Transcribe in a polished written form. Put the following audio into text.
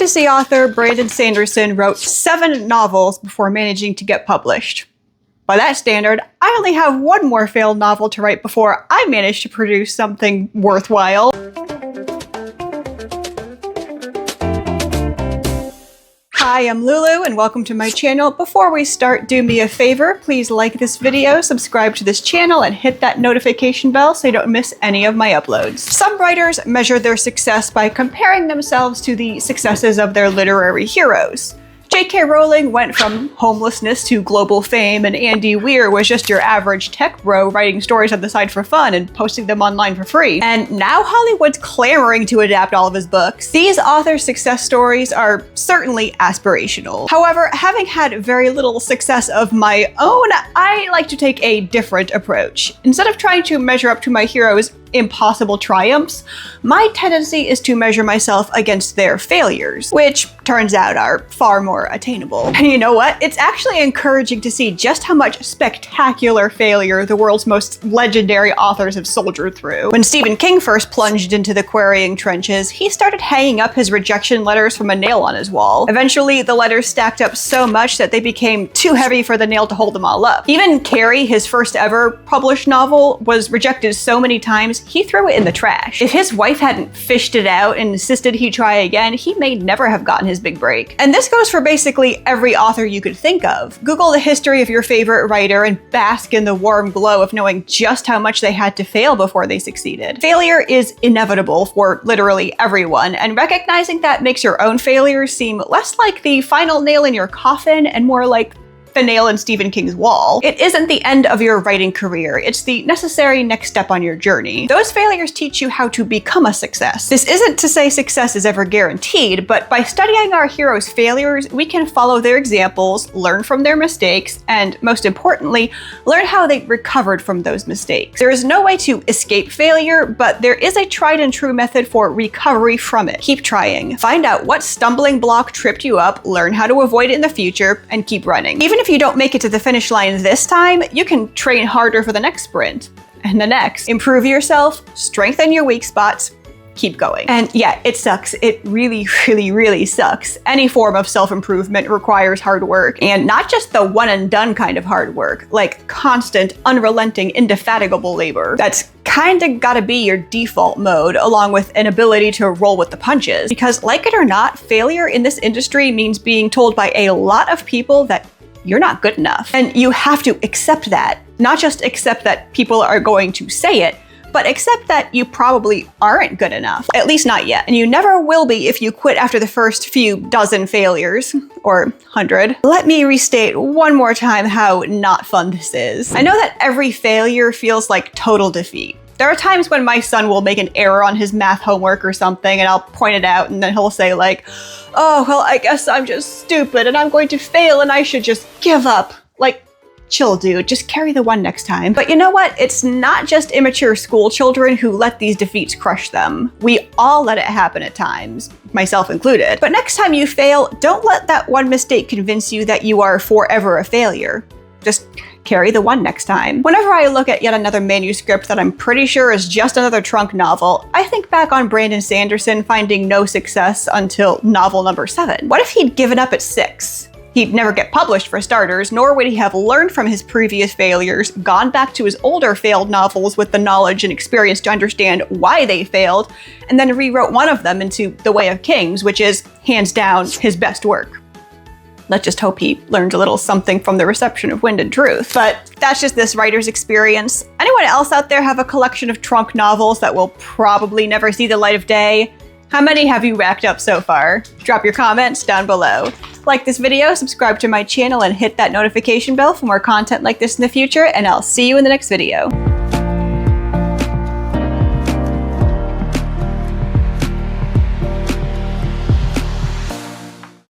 Fantasy author Brandon Sanderson wrote 7 novels before managing to get published. By that standard, I only have one more failed novel to write before I manage to produce something worthwhile. Hi, I'm Lulu and welcome to my channel. Before we start, do me a favor, please like this video, subscribe to this channel, and hit that notification bell so you don't miss any of my uploads. Some writers measure their success by comparing themselves to the successes of their literary heroes. J.K. Rowling went from homelessness to global fame, and Andy Weir was just your average tech bro writing stories on the side for fun and posting them online for free. And now Hollywood's clamoring to adapt all of his books. These authors' success stories are certainly aspirational. However, having had very little success of my own, I like to take a different approach. Instead of trying to measure up to my heroes' impossible triumphs, my tendency is to measure myself against their failures, which turns out are far more attainable. And you know what? It's actually encouraging to see just how much spectacular failure the world's most legendary authors have soldiered through. When Stephen King first plunged into the quarrying trenches, he started hanging up his rejection letters from a nail on his wall. Eventually, the letters stacked up so much that they became too heavy for the nail to hold them all up. Even Carrie, his first ever published novel, was rejected so many times he threw it in the trash. If his wife hadn't fished it out and insisted he try again, he may never have gotten his big break. And this goes for basically every author you could think of. Google the history of your favorite writer and bask in the warm glow of knowing just how much they had to fail before they succeeded. Failure is inevitable for literally everyone, and recognizing that makes your own failures seem less like the final nail in your coffin and more like the nail in Stephen King's wall. It isn't the end of your writing career, it's the necessary next step on your journey. Those failures teach you how to become a success. This isn't to say success is ever guaranteed, but by studying our heroes' failures, we can follow their examples, learn from their mistakes, and most importantly, learn how they recovered from those mistakes. There is no way to escape failure, but there is a tried and true method for recovery from it. Keep trying. Find out what stumbling block tripped you up, learn how to avoid it in the future, and keep running. Even if you don't make it to the finish line this time, you can train harder for the next sprint and the next. Improve yourself, strengthen your weak spots, keep going. And yeah, it sucks. It really sucks. Any form of self-improvement requires hard work, and not just the one and done kind of hard work, like constant, unrelenting, indefatigable labor. That's kinda gotta be your default mode, along with an ability to roll with the punches. Because like it or not, failure in this industry means being told by a lot of people that you're not good enough. And you have to accept that. Not just accept that people are going to say it, but accept that you probably aren't good enough. At least not yet. And you never will be if you quit after the first few dozen failures, or 100. Let me restate one more time how not fun this is. I know that every failure feels like total defeat. There are times when my son will make an error on his math homework or something, and I'll point it out, and then he'll say like, oh, well, I guess I'm just stupid and I'm going to fail and I should just give up. Like, chill, dude, just carry the one next time. But you know what? It's not just immature school children who let these defeats crush them. We all let it happen at times, myself included. But next time you fail, don't let that one mistake convince you that you are forever a failure. Just carry the one next time. Whenever I look at yet another manuscript that I'm pretty sure is just another trunk novel, I think back on Brandon Sanderson finding no success until novel number 7. What if he'd given up at 6? He'd never get published for starters, nor would he have learned from his previous failures, gone back to his older failed novels with the knowledge and experience to understand why they failed, and then rewrote one of them into The Way of Kings, which is, hands down, his best work. Let's just hope he learned a little something from the reception of Wind and Truth. But that's just this writer's experience. Anyone else out there have a collection of trunk novels that will probably never see the light of day? How many have you racked up so far? Drop your comments down below. Like this video, subscribe to my channel, and hit that notification bell for more content like this in the future, and I'll see you in the next video.